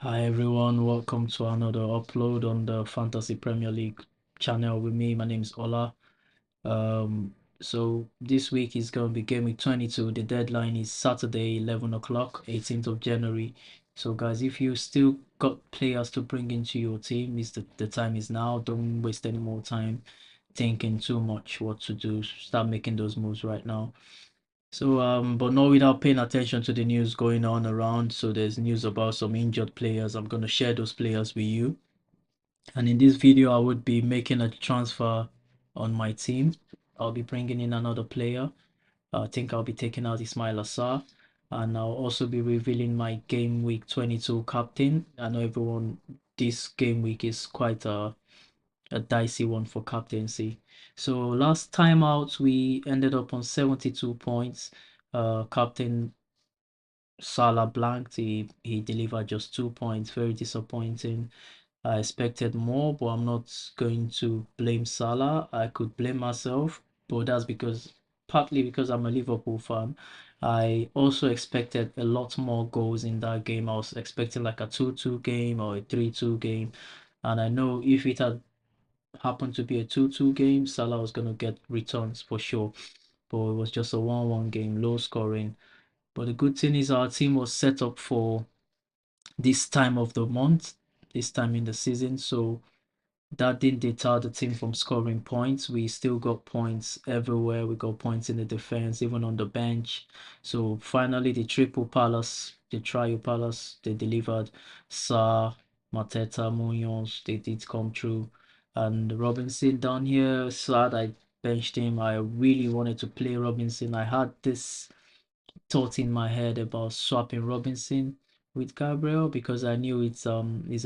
Hi everyone, welcome to another upload on the Fantasy Premier League channel with me. My name is Ola. So this week is going to be Game Week 22. The deadline is Saturday, 11 o'clock, 18th of January. So guys, if you still got players to bring into your team, the time is now. Don't waste any more time thinking too much what to do. Start making those moves right now. So, but not without paying attention to the news going on around. So there's news about some injured players. I'm going to share those players with you. And in this video, I would be making a transfer on my team. I'll be bringing in another player. I think I'll be taking out I.SARR. And I'll also be revealing my game week 22 captain. I know everyone, this game week is quite a dicey one for captaincy. So last time out, we ended up on 72 points. Captain Salah blanked. He delivered just 2 points. Very disappointing. I expected more, but I'm not going to blame Salah. I could blame myself, but that's partly because I'm a Liverpool fan. I also expected a lot more goals in that game. I was expecting like a 2-2 game or a 3-2 game. And I know if it had happened to be a 2-2 game, Salah was going to get returns for sure. But it was just a 1-1 game, low scoring. But the good thing is our team was set up for this time of the month, this time in the season. So that didn't deter the team from scoring points. We still got points everywhere. We got points in the defense, even on the bench. So finally, the triple Palace, the trio Palace, they delivered. Sarr, Mateta, Munoz, they did come through. And Robinson down here, sad I benched him. I really wanted to play Robinson. I had this thought in my head about swapping Robinson with Gabriel because I knew it's a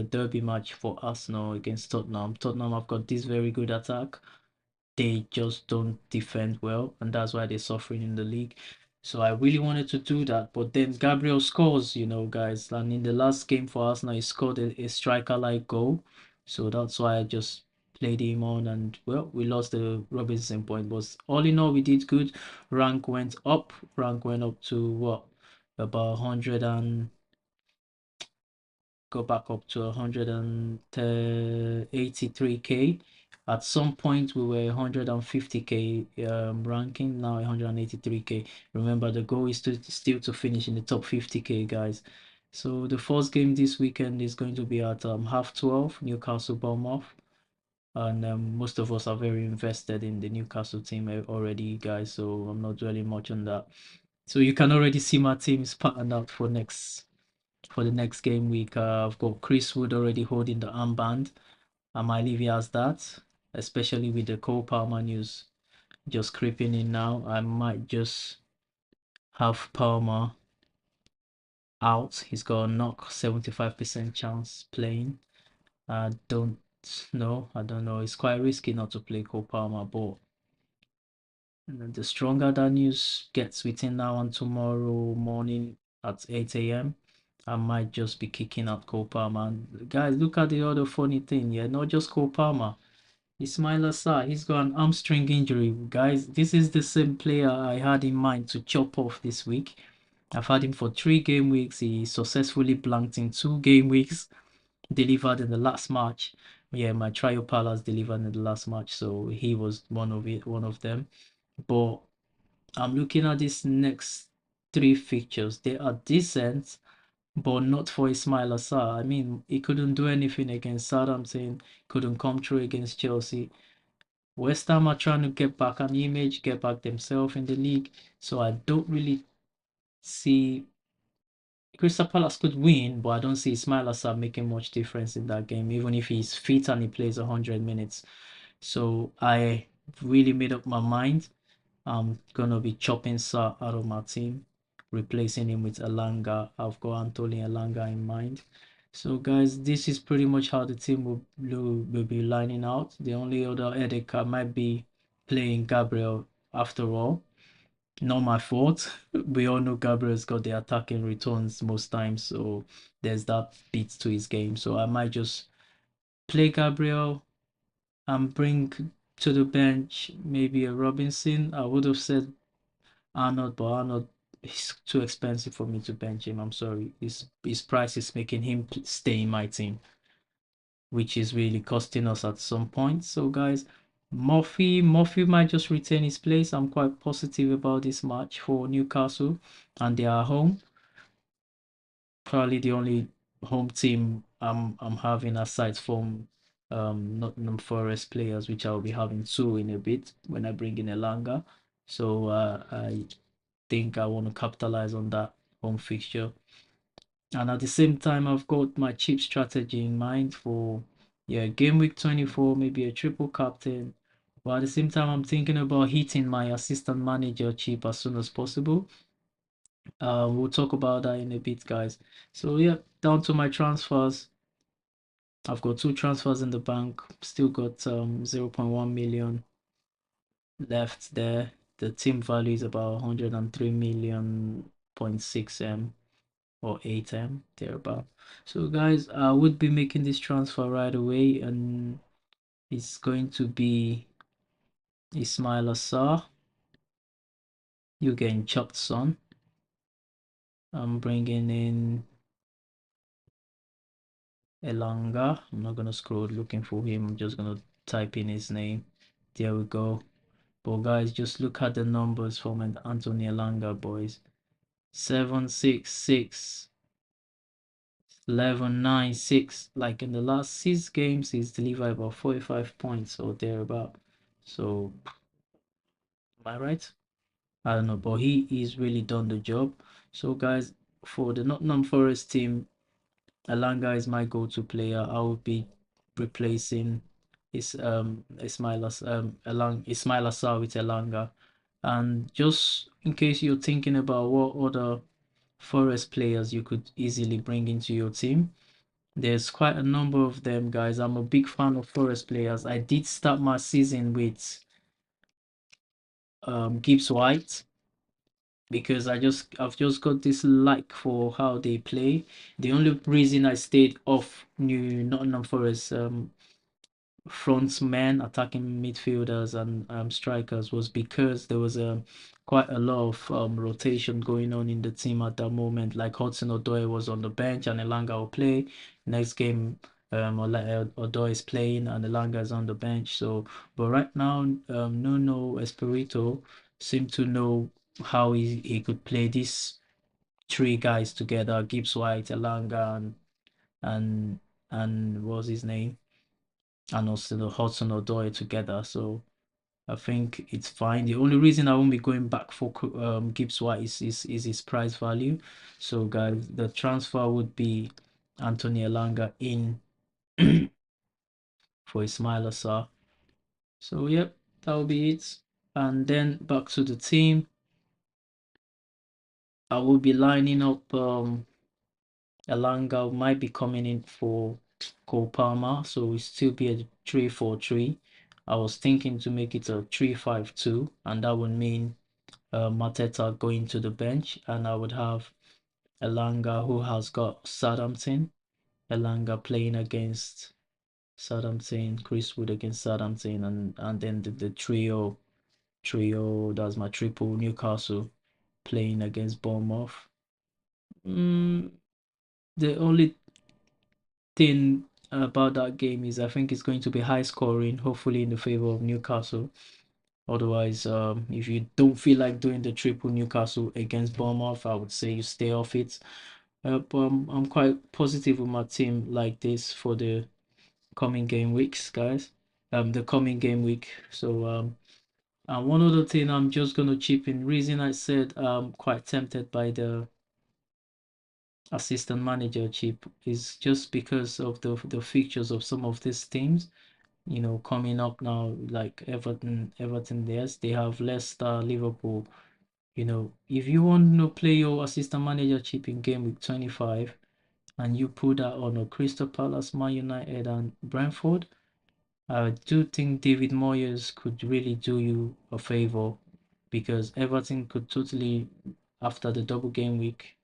derby match for Arsenal against Tottenham. Tottenham have got this very good attack. They just don't defend well, and that's why they're suffering in the league. So I really wanted to do that, but then Gabriel scores, guys. And in the last game for Arsenal, he scored a striker-like goal. So that's why I just played him on, and well, we lost the Robinson point. But all in all, we did good. Rank went up. Rank went up to what? About 100 and go back up to 183k. At some point, we were 150k ranking, now 183k. Remember, the goal is still to finish in the top 50k, guys. So the first game this weekend is going to be at half 12, Newcastle Bournemouth. And most of us are very invested in the Newcastle team already, guys. So I'm not dwelling much on that. So you can already see my team's patterned out for the next game week. I've got Chris Wood already holding the armband. I might leave it as that, especially with the Cole Palmer news just creeping in now. I might just have Palmer out. He's got a knock, 75% chance playing. I don't know. I don't know. It's quite risky not to play Cole Palmer, but the stronger that news gets within now and tomorrow morning at 8 a.m., I might just be kicking out Cole Palmer. And guys, look at the other funny thing. Yeah, not just Cole Palmer. Ismail Assar, he's got an hamstring injury. Guys, this is the same player I had in mind to chop off this week. I've had him for 3 game weeks. He successfully blanked in 2 game weeks, delivered in the last match. Yeah, my Trio Palace delivered in the last match, so he was one of them. But I'm looking at these next 3 fixtures. They are decent, but not for Ismail Assar. I mean, he couldn't do anything against Southampton, couldn't come through against Chelsea. West Ham are trying to get back an image, get back themselves in the league. So I don't really see Crystal Palace could win, but I don't see Ismail Assar making much difference in that game, even if he's fit and he plays 100 minutes. So I really made up my mind. I'm gonna be chopping Sa out of my team, replacing him with ELANGA. I've got Anthony ELANGA in mind. So guys, this is pretty much how the team will be lining out. The only other headache I might be playing Gabriel after all. Not my fault. We all know Gabriel's got the attacking returns most times, so there's that bit to his game. So I might just play Gabriel and bring to the bench maybe a Robinson. I would have said Arnold, but Arnold it's too expensive for me to bench him. I'm sorry. His price is making him stay in my team, which is really costing us at some point. So guys, Murphy might just retain his place. I'm quite positive about this match for Newcastle, and they are home. Probably the only home team I'm having aside from Nottingham Forest players, which I'll be having two in a bit when I bring in Elanga. So I think I want to capitalize on that home fixture. And at the same time, I've got my cheap strategy in mind for, yeah, game week 24, maybe a triple captain. But at the same time, I'm thinking about hitting my assistant manager cheap as soon as possible. We'll talk about that in a bit, guys. So yeah, down to my transfers. I've got two transfers in the bank. Still got 0.1 million left there. The team value is about 103 million point 6 m or 8M thereabout. So guys, I would be making this transfer right away, and it's going to be I.SARR. You're getting chopped, son. I'm bringing in ELANGA. I'm not gonna scroll looking for him. I'm just gonna type in his name. There we go. But guys, just look at the numbers from Anthony ELANGA, boys. 766 11-9-6. Like in the last 6 games, he's delivered about 45 points or thereabout. So, am I right? I don't know, but he's really done the job. So, guys, for the Nottingham Forest team, Elanga is my go-to player. I will be replacing Ismail Assar with Elanga. And just in case you're thinking about what other Forest players you could easily bring into your team, there's quite a number of them, guys. I'm a big fan of Forest players. I did start my season with Gibbs White because I've just got this like for how they play. The only reason I stayed off New Nottingham Forest frontmen, attacking midfielders and strikers was because there was quite a lot of rotation going on in the team at that moment. Like Hudson Odoi was on the bench and Elanga will play. Next game, Odoi is playing and Elanga is on the bench. So, but right now, Nuno Espirito seemed to know how he could play these three guys together: Gibbs White, Elanga, and and what was his name? And also the Hudson Odoi together. So I think it's fine. The only reason I won't be going back for Gibbs White is his price value. So guys, the transfer would be Anthony Elanga in for Ismail Assar. So yep, that will be it. And then back to the team. I will be lining up Elanga might be coming in for Cole Palmer, so it still be a 3-4-3. I was thinking to make it a 3-5-2, and that would mean Mateta going to the bench, and I would have Elanga who has got Southampton. Elanga playing against Southampton, Chris Wood against Southampton, and then the trio that's my triple Newcastle playing against Bournemouth. The only thing about that game is I think it's going to be high scoring, hopefully in the favor of Newcastle. Otherwise, if you don't feel like doing the triple Newcastle against Bournemouth, I would say you stay off it. But I'm quite positive with my team like this for the coming game weeks, guys. The coming game week. So and one other thing I'm just gonna chip in. Reason I said I'm quite tempted by the assistant manager chip is just because of the features of some of these teams, coming up now, like Everton, yes, they have Leicester, Liverpool. If you want to play your assistant manager chip in game week 25 and you put that on a Crystal Palace, Man United, and Brentford, I do think David Moyes could really do you a favor because Everton could totally, after the double game week,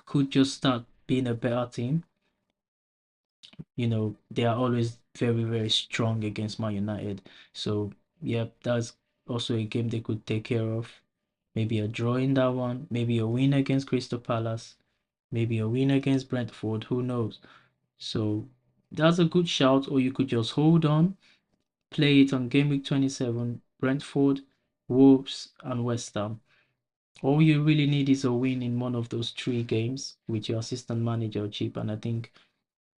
could just start being a better team. They are always very, very strong against Man United. So, yeah, that's also a game they could take care of. maybe a draw in that one, maybe a win against Crystal Palace, maybe a win against Brentford, who knows? So that's a good shout, or you could just hold on, play it on game week 27, Brentford, Wolves, and West Ham. All you really need is a win in one of those three games with your assistant manager cheap, and I think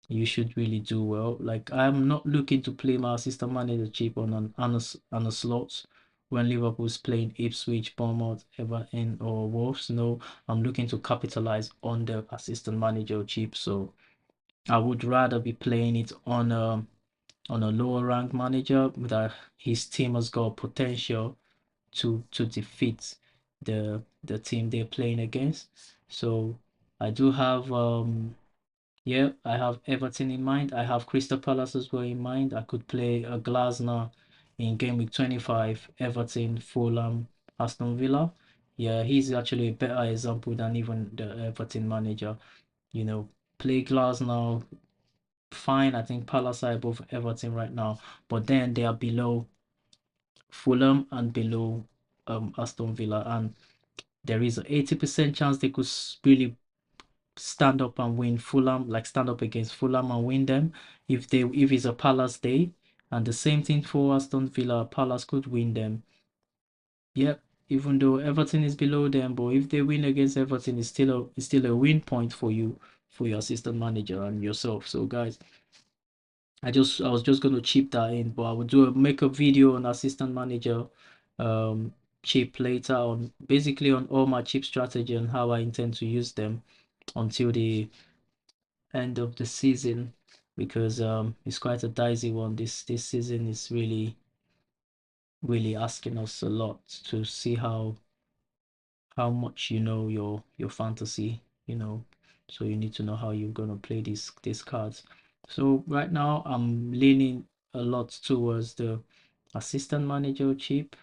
you should really do well. Like, I'm not looking to play my assistant manager cheap on a slot when Liverpool's playing Ipswich, Bournemouth, Everton, or Wolves. No, I'm looking to capitalize on the assistant manager cheap. So I would rather be playing it on a lower ranked manager that his team has got potential to defeat the team they're playing against. So I do have yeah, I have Everton in mind. I have Crystal Palace as well in mind. I could play a Glasner in game week 25, Everton, Fulham, Aston Villa. Yeah, he's actually a better example than even the Everton manager. You know, play Glasner, fine. I think Palace are above Everton right now, but then they are below Fulham and below Aston Villa, and there is an 80% chance they could really stand up and win Fulham, like stand up against Fulham and win them if it's a Palace day. And the same thing for Aston Villa, Palace could win them. Yep, even though Everton is below them, but if they win against Everton, it's still a win point for you, for your assistant manager and yourself. So guys, I was just gonna chip that in, but I would make a video on assistant manager chip later on, basically on all my chip strategy and how I intend to use them until the end of the season, because it's quite a dicey one. This season is really asking us a lot to see how much you know your fantasy, you know. So you need to know how you're gonna play these cards. So right now I'm leaning a lot towards the assistant manager chip,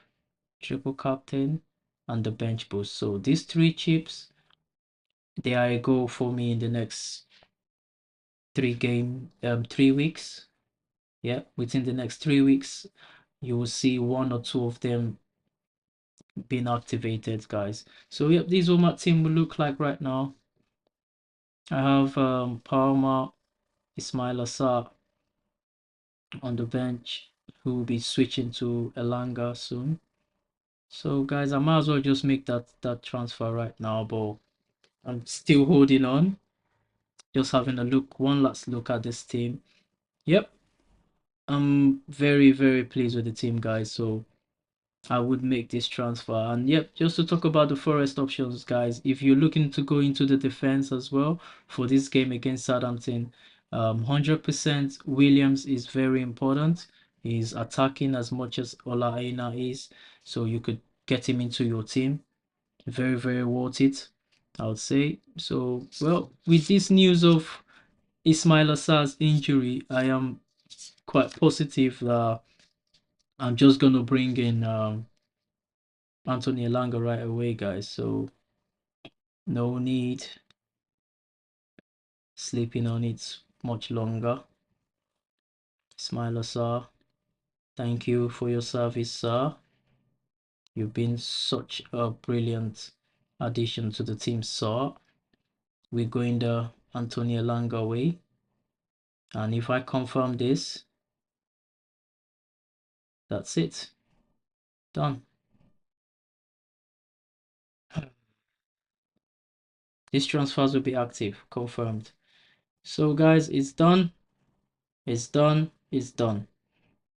triple captain, and the bench boost. So these three chips, they are a go for me in the next 3 weeks. Yeah, within the next 3 weeks, you will see one or two of them being activated, guys. So yep, these are what my team will look like right now. I have PALMER, I.SARR on the bench, who will be switching to ELANGA soon. So guys, I might as well just make that transfer right now, but I'm still holding on, just having a one last look at this team. Yep, I'm very pleased with the team, guys. So I would make this transfer. And yep, just to talk about the Forest options, guys, if you're looking to go into the defense as well for this game against Southampton, 100% Williams is very important. He's attacking as much as Ola Aina is, so you could get him into your team. Very worth it, I would say. So, well, with this news of Ismail Assar's injury, I am quite positive that I'm just gonna bring in Anthony Elanga right away, guys. So no need sleeping on it much longer. Ismail Assar, thank you for your service, sir. You've been such a brilliant addition to the team, sir. We're going the Anthony Elanga way. And if I confirm this, that's it. Done. These transfers will be active, confirmed. So guys, it's done. It's done. It's done.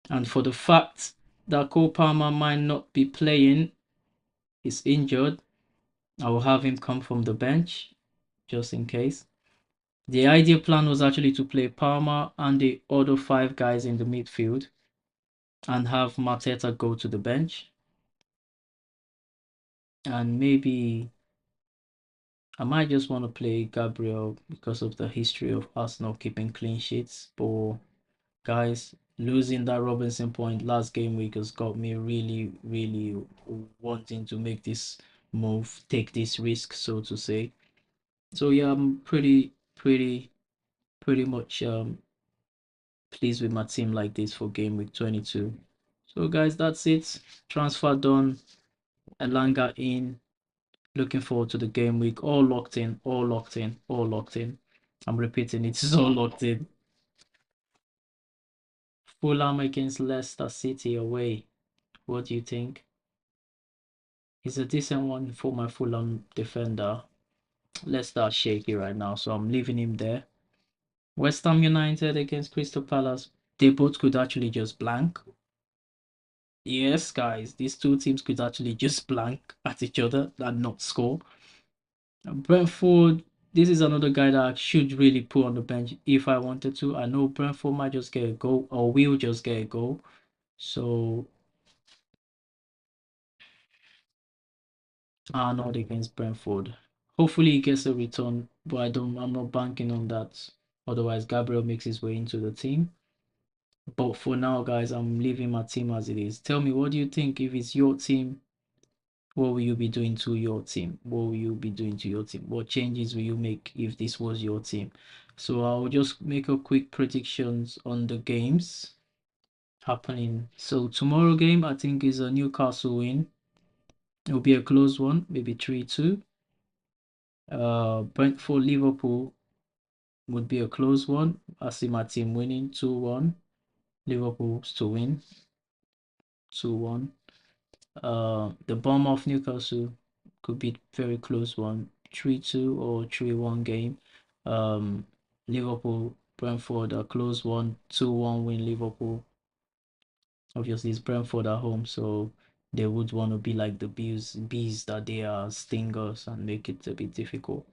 And for the fact that Cole Palmer might not be playing, is injured, I will have him come from the bench just in case. The ideal plan was actually to play Palmer and the other five guys in the midfield and have Mateta go to the bench. And maybe I might just want to play Gabriel because of the history of Arsenal keeping clean sheets. But guys, losing that Robinson point last game week has got me really wanting to make this move, take this risk, so to say. So yeah, I'm pretty much pleased with my team like this for game week 22. So guys, that's it. Transfer done. Elanga in. Looking forward to the game week. All locked in, all locked in, all locked in. I'm repeating, it's all locked in. Fulham against Leicester City away. What do you think? It's a decent one for my Fulham defender. Leicester are shaky right now, so I'm leaving him there. West Ham United against Crystal Palace. They both could actually just blank. Yes, guys, these two teams could actually just blank at each other and not score. Brentford, this is another guy that I should really put on the bench if I wanted to. I know Brentford might just get a goal or will just get a goal. So not against Brentford. Hopefully he gets a return, but I'm not banking on that. Otherwise, Gabriel makes his way into the team. But for now, guys, I'm leaving my team as it is. Tell me, what do you think if it's your team? What will you be doing to your team? What will you be doing to your team? What changes will you make if this was your team? So I'll just make a quick predictions on the games happening. So tomorrow game I think is a Newcastle win. It will be a close one, maybe 3-2. Brentford Liverpool would be a close one. I see my team winning 2-1. Liverpool to win 2-1. The Bournemouth Newcastle could be very close one, 3-2 or 3-1 game. Liverpool Brentford a close one, 2-1 win Liverpool. Obviously it's Brentford at home, so they would want to be like the bees that they are, stingers, and make it a bit difficult.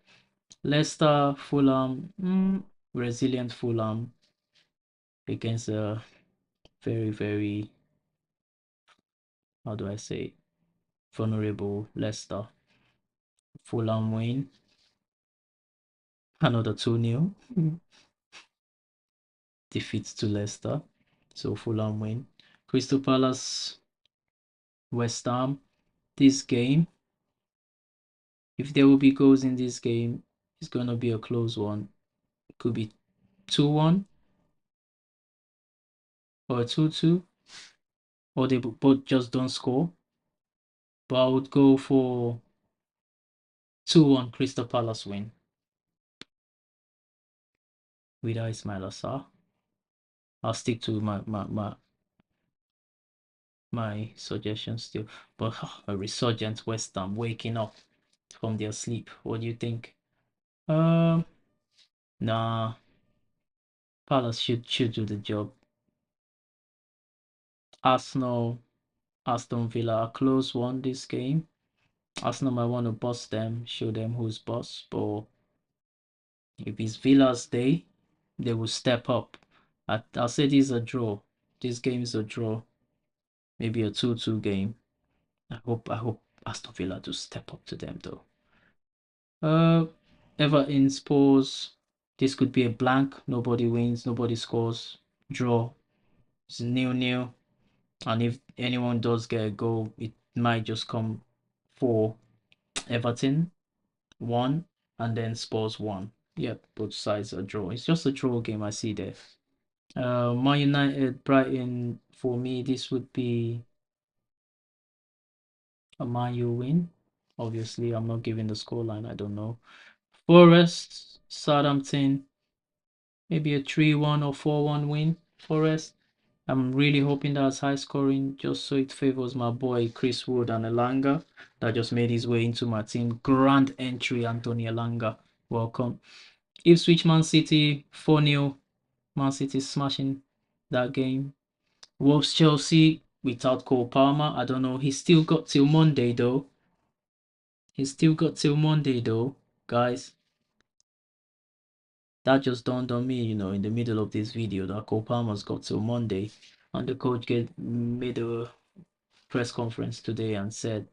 Leicester Fulham, resilient Fulham against a very, how do I say, vulnerable Leicester. Fulham win. Another 2-0 defeat to Leicester. So Fulham win. Crystal Palace, West Ham. This game, if there will be goals in this game, it's going to be a close one. It could be 2-1 or 2-2, or they both just don't score. But I would go for 2-1 Crystal Palace win with I.SARR. I'll stick to my suggestion still. But a resurgent West Ham waking up from their sleep. What do you think? Nah, Palace should do the job. Arsenal, Aston Villa, a close one this game. Arsenal might want to bust them, show them who's boss. But if it's Villa's day, they will step up. I'll say this is a draw. This game is a draw. Maybe a 2-2 game. I hope Aston Villa to step up to them though. Everton Spurs. This could be a blank. Nobody wins. Nobody scores. Draw. It's 0-0. And if anyone does get a goal, it might just come for Everton 1 and then Spurs 1. Yep, both sides are draw. It's just a draw game I see there. Man United Brighton, for me this would be a Man U win. Obviously, I'm not giving the scoreline. I don't know. Forest Southampton, maybe a 3-1 or 4-1 win. Forest. I'm really hoping that's high scoring, just so it favors my boy Chris Wood and Elanga that just made his way into my team. Grand entry, Anthony Elanga. Welcome. Ipswich Man City 4-0. Man City smashing that game. Wolves Chelsea without Cole Palmer. I don't know. He's still got till Monday though. Guys. That just dawned on me, in the middle of this video that Cole Palmer's got till Monday. And the coach made a press conference today and said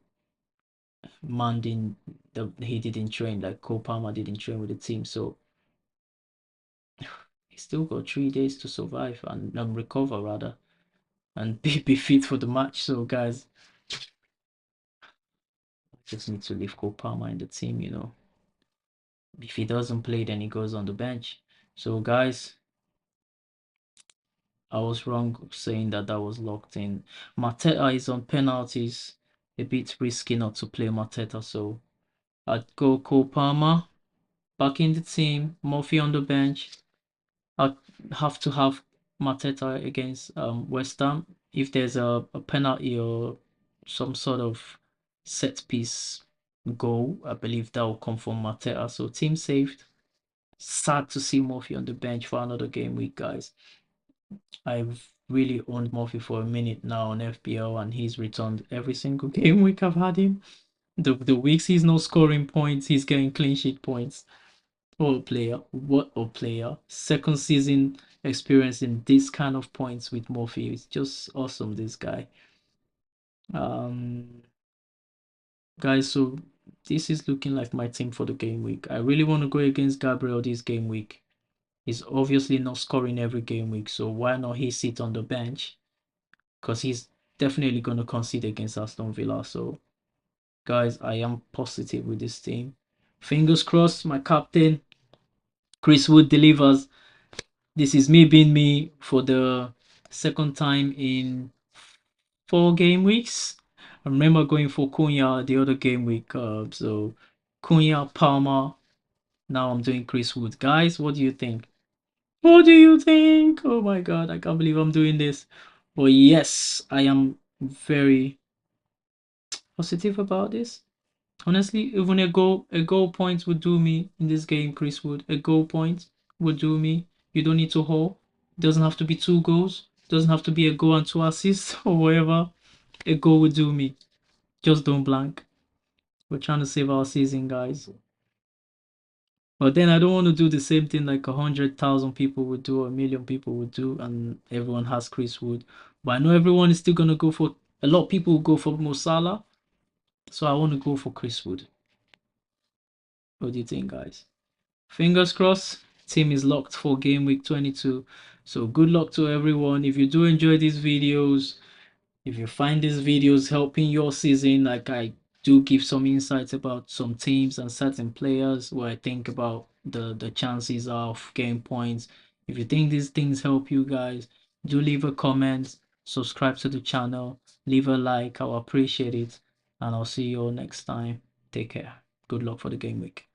he didn't train, like Cole Palmer didn't train with the team, so he still got 3 days to survive and recover rather, and be fit for the match. So guys, I just need to leave Cole Palmer in the team. If he doesn't play, then he goes on the bench. So guys, I was wrong saying that was locked in. Mateta is on penalties. a bit risky not to play Mateta, so I'd go Cole Palmer back in the team, Murphy on the bench. I'd have to have Mateta against West Ham. If there's a penalty or some sort of set piece goal, I believe that will come from Mateta. So team saved. Sad to see Murphy on the bench for another game week, guys. I've really owned Murphy for a minute now on FPL, and he's returned every single game week I've had him. The weeks he's not scoring points, he's getting clean sheet points. What a player! What a player! Second season experiencing this kind of points with Murphy. It's just awesome, this guy. Um, guys, so this is looking like my team for the game week. I really want to go against Gabriel this game week. He's obviously not scoring every game week, so why not he sit on the bench? Because he's definitely going to concede against Aston Villa. So, guys, I am positive with this team. Fingers crossed, my captain, Chris Wood, delivers. This is me being me for the second time in 4 game weeks. I remember going for Cunha the other game week. So, Cunha, Palmer. Now I'm doing Chris Wood. Guys, what do you think? What do you think? Oh my god, I can't believe I'm doing this. But yes, I am very positive about this. Honestly, even a goal point would do me in this game, Chris Wood. A goal point would do me. You don't need to haul. It doesn't have to be 2 goals. It doesn't have to be a goal and 2 assists or whatever. A goal would do me. Just don't blank. We're trying to save our season, guys. But then I don't want to do the same thing like 100,000 people would do, or a million people would do, and everyone has Chris Wood. But I know everyone is still gonna go for, a lot of people will go for Mo Salah, so I want to go for Chris Wood. What do you think, guys? Fingers crossed. Team is locked for game week 22. So good luck to everyone. If you do enjoy these videos, if you find these videos helping your season, like I do give some insights about some teams and certain players where I think about the chances of getting points. If you think these things help you guys, do leave a comment, subscribe to the channel, leave a like. I'll appreciate it. And I'll see you all next time. Take care. Good luck for the game week.